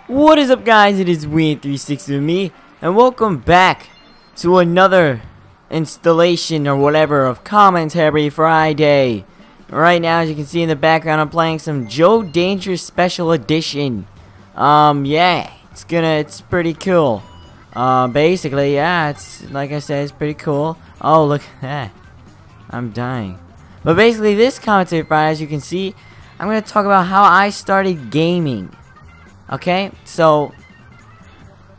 What is up, guys? It is Ween360 with me, and welcome back to another installation or whatever of Commentary Friday. Right now, as you can see in the background, I'm playing some Joe Dangerous Special Edition. Yeah, it's pretty cool. Basically, yeah, it's like I said, it's pretty cool. Oh, look at that. I'm dying. But basically, this Commentary Friday, as you can see, I'm gonna talk about how I started gaming. Okay, so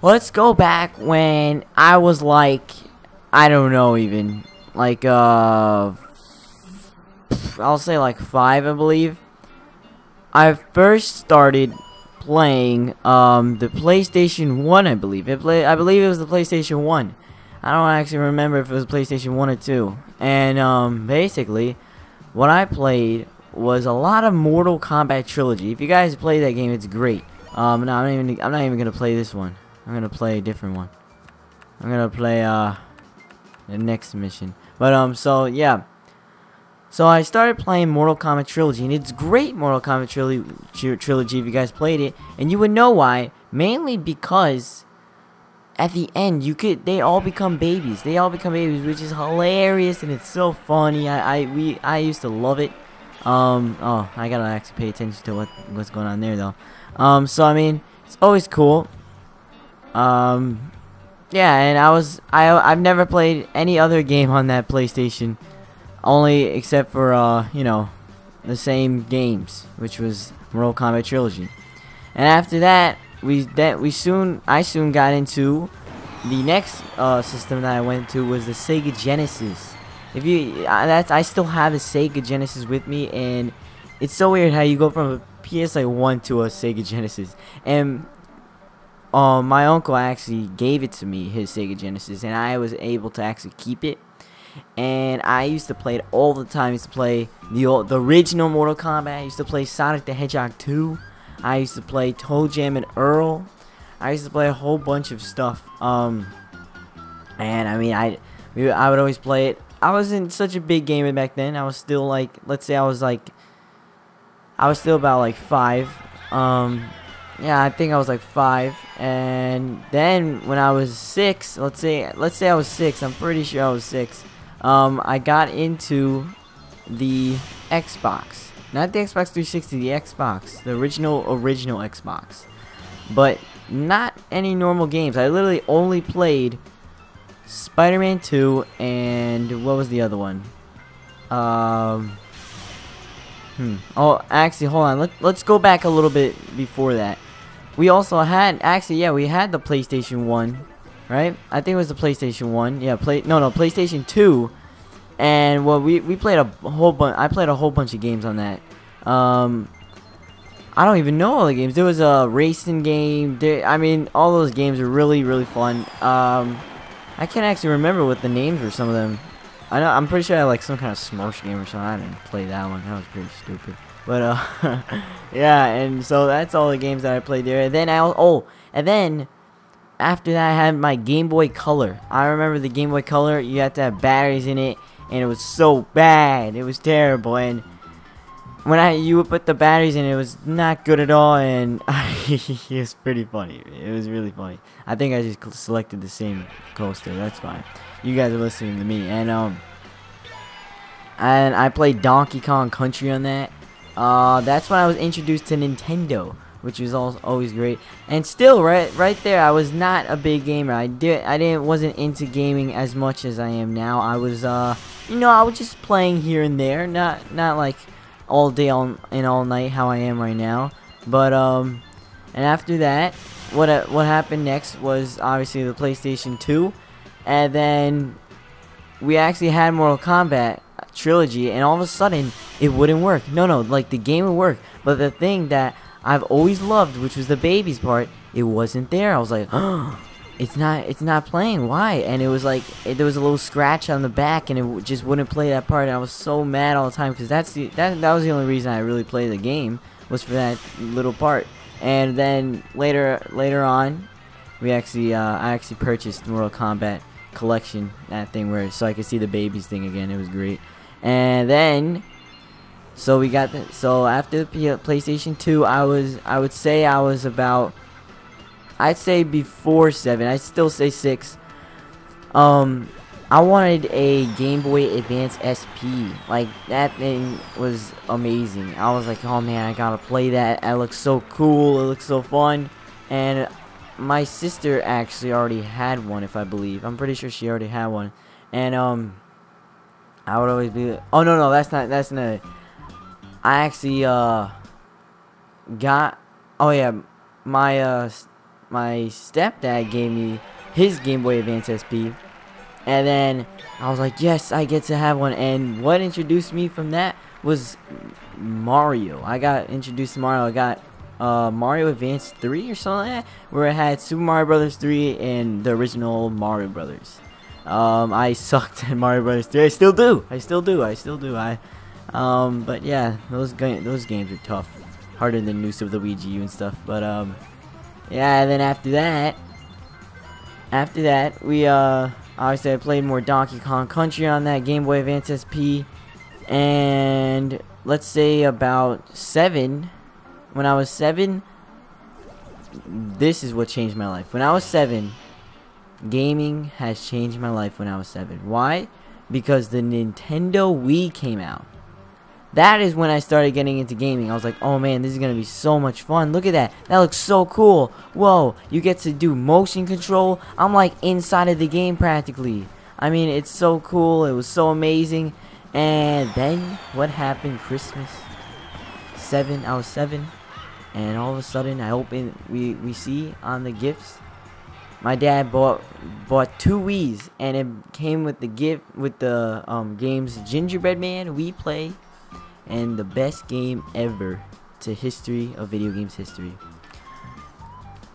let's go back when I was like, I don't know, even like I'll say like 5, I believe. I first started playing the PlayStation 1, I believe. I believe it was the PlayStation 1. I don't actually remember if it was PlayStation 1 or 2. And basically what I played was a lot of Mortal Kombat Trilogy. If you guys play that game, it's great. No, I'm not even gonna play this one. I'm gonna play a different one. I'm gonna play the next mission. But so yeah. So I started playing Mortal Kombat Trilogy, and it's great Mortal Kombat Trilogy if you guys played it, and you would know why. Mainly because at the end they all become babies. They all become babies, which is hilarious and it's so funny. I used to love it. Oh, I gotta actually pay attention to what's going on there though. So I mean, it's always cool. Yeah, and I've never played any other game on that PlayStation, only except for you know, the same games, which was Mortal Kombat Trilogy. And after that, I soon got into the next system that I went to was the Sega Genesis. If you I still have the Sega Genesis with me, and it's so weird how you go from a PS1 to a Sega Genesis. And my uncle actually gave it to me, his Sega Genesis, and I was able to actually keep it. And I used to play it all the time. I used to play the original Mortal Kombat. I used to play Sonic the Hedgehog 2. I used to play Toe Jam and Earl. I used to play a whole bunch of stuff. And I mean, I would always play it. I wasn't such a big gamer back then. I was still like, let's say I was still about like 5. Yeah, I think I was like 5. And then when I was 6, let's say I was 6. I'm pretty sure I was 6. I got into the Xbox, not the Xbox 360, the Xbox, the original Xbox, but not any normal games. I literally only played Spider-Man 2 and what was the other one? Oh, actually, hold on. Let's go back a little bit before that. We also had, actually, yeah, we had the PlayStation 1, right? I think it was the PlayStation 1. Yeah, PlayStation 2. And well, we played a whole bunch. I played a whole bunch of games on that. I don't even know all the games. There was a racing game. I mean, all those games are really, really fun. I can't actually remember what the names were. Some of them. I'm pretty sure I had like some kind of Smosh game or something. I didn't play that one. That was pretty stupid. But yeah, and so that's all the games that I played there. And then and then after that I had my Game Boy Color. I remember the Game Boy Color. You had to have batteries in it, and it was so bad. It was terrible. And when you would put the batteries in, it was not good at all. And it was pretty funny. It was really funny. I think I just selected the same coaster. That's fine. You guys are listening to me. And I played Donkey Kong Country on that. That's when I was introduced to Nintendo, which was always great. And still, right there, I was not a big gamer. I wasn't into gaming as much as I am now. I was, you know, I was just playing here and there, not like all day and all night how I am right now. But and after that, what happened next was obviously the PlayStation 2, and then we actually had Mortal Kombat Trilogy, and all of a sudden it wouldn't work. No, like the game would work, but the thing that I've always loved, which was the babies part, it wasn't there. I was like, oh, it's not playing. Why? And it was like there was a little scratch on the back, and it just wouldn't play that part. And I was so mad all the time because that was the only reason I really played the game, was for that little part. And then later on, I actually purchased the Mortal Kombat Collection, that thing so I could see the babies thing again. It was great. And then So we got so after the PlayStation 2, I would say I was about I'd say before 7. I'd still say 6. I wanted a Game Boy Advance SP. Like, that thing was amazing. I was like, oh man, I gotta play that. It looks so cool. It looks so fun. And my sister actually already had one, if I believe. I'm pretty sure she already had one. And, I would always be... Oh, no, that's not... I actually, got... Oh, yeah. My stepdad gave me his Game Boy Advance SP. And then I was like, yes, I get to have one. And what introduced me from that was Mario. I got introduced to Mario. I got Mario Advance 3 or something like that, where it had Super Mario Brothers 3 and the original Mario Brothers. I sucked at Mario Brothers 3. I still do. But yeah, those games are tough, harder than Noose of the Ouija U and stuff. But yeah. And then after that, we obviously I played more Donkey Kong Country on that Game Boy Advance SP, and let's say about 7. When I was 7, this is what changed my life. When I was 7, gaming has changed my life. When I was 7, why? Because the Nintendo Wii came out. That is when I started getting into gaming. I was like, oh man, this is gonna be so much fun. Look at that. That looks so cool. Whoa, you get to do motion control. I'm like inside of the game practically. I mean, it's so cool. It was so amazing. And then what happened? Christmas 7. I was 7, and all of a sudden I open. We see on the gifts. My dad bought 2 Wiis, and it came with the gift with the games Gingerbread Man, We Play, and the best game ever to history of video games history,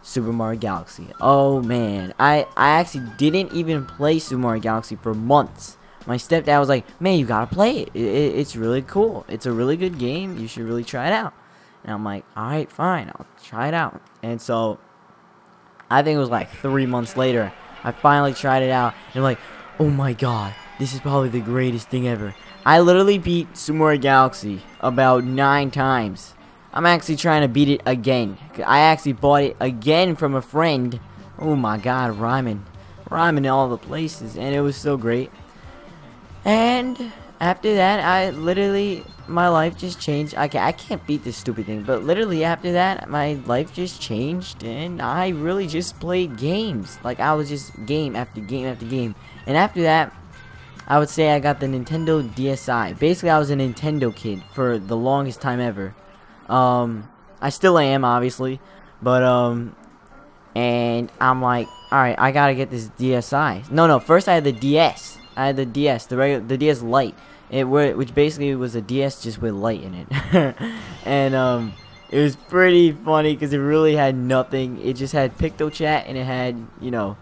Super Mario Galaxy. Oh man, I actually didn't even play Super Mario Galaxy for months. My stepdad was like, man, you gotta play it. It's really cool. It's a really good game. You should really try it out. And I'm like, alright, fine, I'll try it out. And so I think it was like 3 months later, I finally tried it out, and I'm like, oh my god, this is probably the greatest thing ever. I literally beat Super Mario Galaxy about 9 times. I'm actually trying to beat it again. I actually bought it again from a friend. Oh my god, rhyming in all the places, and it was so great. And after that, my life just changed. I can't beat this stupid thing, but literally after that, my life just changed, and I really just played games. Like, I was just game after game after game. And after that, I would say I got the Nintendo DSi. Basically, I was a Nintendo kid for the longest time ever. I still am, obviously, but and I'm like, all right, I gotta get this DSi. No, first I had the DS. I had the DS, the DS Lite, which basically was a DS just with light in it. And it was pretty funny because it really had nothing. It just had PictoChat, and it had, you know,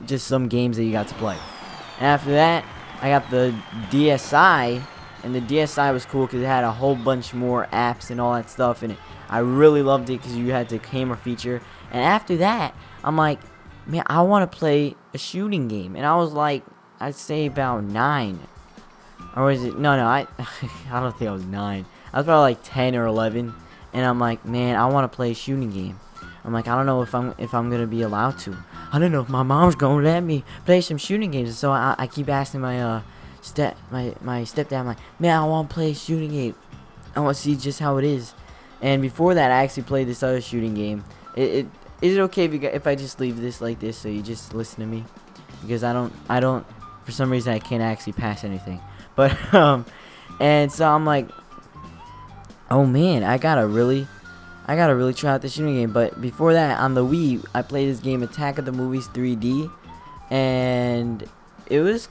just some games that you got to play. And after that, I got the DSi, and the DSi was cool because it had a whole bunch more apps and all that stuff in it. I really loved it because you had the camera feature. And after that, I'm like, man, I want to play a shooting game. And I was like, I'd say about 9. Or was it? No, I don't think I was 9. I was probably like 10 or 11. And I'm like, man, I want to play a shooting game. I'm like, I don't know if I'm gonna be allowed to. I don't know if my mom's gonna let me play some shooting games. And so I keep asking my stepdad. I'm like, man, I want to play a shooting game. I want to see just how it is. And before that, I actually played this other shooting game. Is it okay if I just leave this like this so you just listen to me? Because I don't for some reason I can't actually pass anything. But and so I'm like, oh man, I gotta really try out the shooting game. But before that, on the Wii, I played this game Attack of the Movies 3D, and it was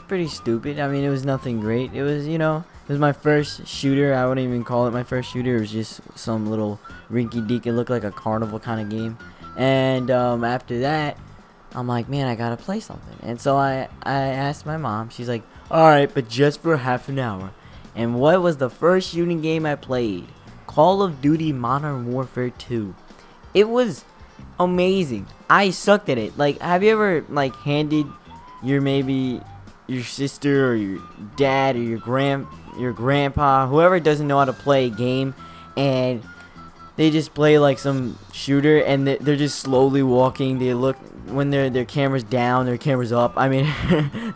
pretty stupid. I mean, it was nothing great. It was, you know, it was my first shooter. I wouldn't even call it my first shooter. It was just some little rinky-dink. It looked like a carnival kind of game. And after that, I'm like, man, I gotta play something. And so I asked my mom. She's like, alright, but just for half an hour. And what was the first shooting game I played? Call of Duty Modern Warfare 2. It was amazing. I sucked at it. Like, have you ever, like, handed maybe your sister or your dad or your grandpa, whoever doesn't know how to play a game, and they just play like some shooter, and they're just slowly walking. They look when their camera's down, their camera's up. I mean,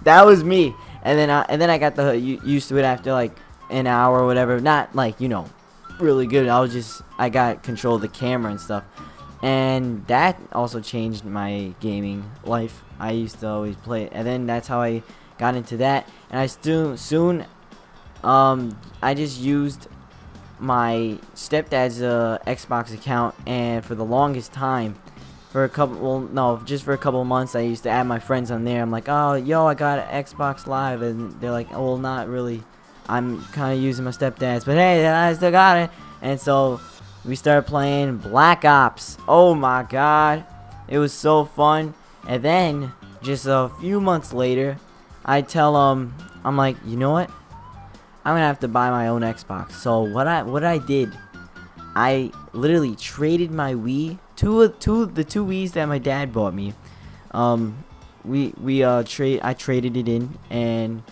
that was me. And then I got used to it after like an hour or whatever. Not like, you know, really good. I got control of the camera and stuff. And that also changed my gaming life. I used to always play it, and then that's how I got into that. And I soon I just used my stepdad's Xbox account, and for the longest time, for a couple of months, I used to add my friends on there. I'm like, oh, yo, I got an Xbox Live, and they're like, oh, well, not really. I'm kind of using my stepdad's, but hey, I still got it. And so we started playing Black Ops. Oh my god, it was so fun. And then just a few months later, I tell I'm like, you know what? I'm gonna have to buy my own Xbox. So what I did, I literally traded my Wii, the two Wiis that my dad bought me. I traded it in, and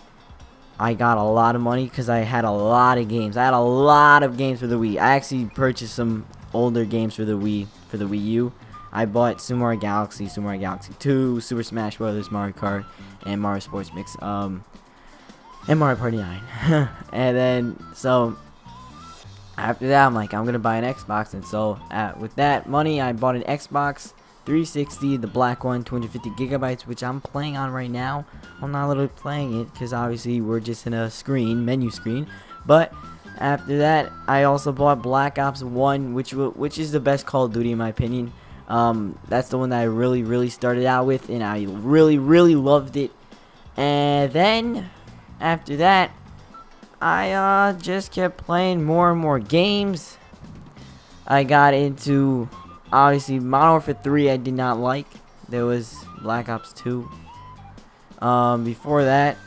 I got a lot of money because I had a lot of games. I had a lot of games for the Wii. I actually purchased some older games for the Wii U. I bought Super Mario Galaxy, Super Mario Galaxy 2, Super Smash Bros., Mario Kart, and Mario Sports Mix, and Mario Party 9. And then, so, after that, I'm like, I'm going to buy an Xbox. And so, with that money, I bought an Xbox 360, the black one, 250 gigabytes, which I'm playing on right now. I'm not literally playing it because obviously we're just in a menu screen. But after that, I also bought Black Ops 1, which is the best Call of Duty in my opinion. That's the one that I really started out with, and I really loved it. And then after that, I just kept playing more and more games. I got into, obviously, Modern Warfare 3 I did not like. There was Black Ops 2. Before that,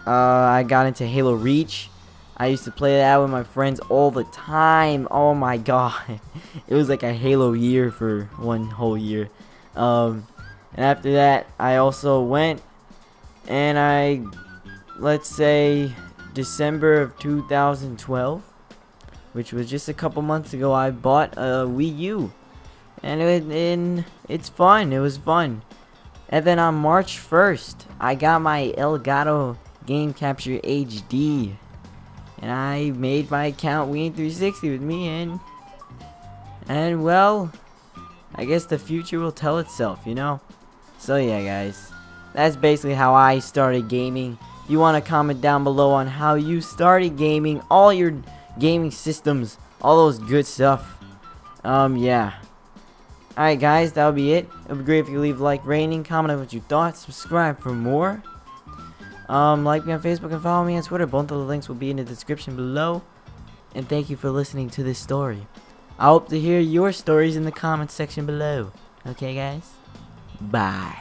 I got into Halo Reach. I used to play that with my friends all the time. Oh my god. It was like a Halo year for one whole year. And after that, I also went and let's say December of 2012, which was just a couple months ago, I bought a Wii U. And it's fun. It was fun. And then on March 1st, I got my Elgato Game Capture HD. And I made my account Wii360 with me, and well, I guess the future will tell itself, you know? So yeah, guys, that's basically how I started gaming. You want to comment down below on how you started gaming, all your gaming systems, all those good stuff. Yeah. Alright guys, that'll be it. It would be great if you leave a like rating, comment on what you thought, subscribe for more. Like me on Facebook and follow me on Twitter. Both of the links will be in the description below. And thank you for listening to this story. I hope to hear your stories in the comments section below. Okay guys? Bye.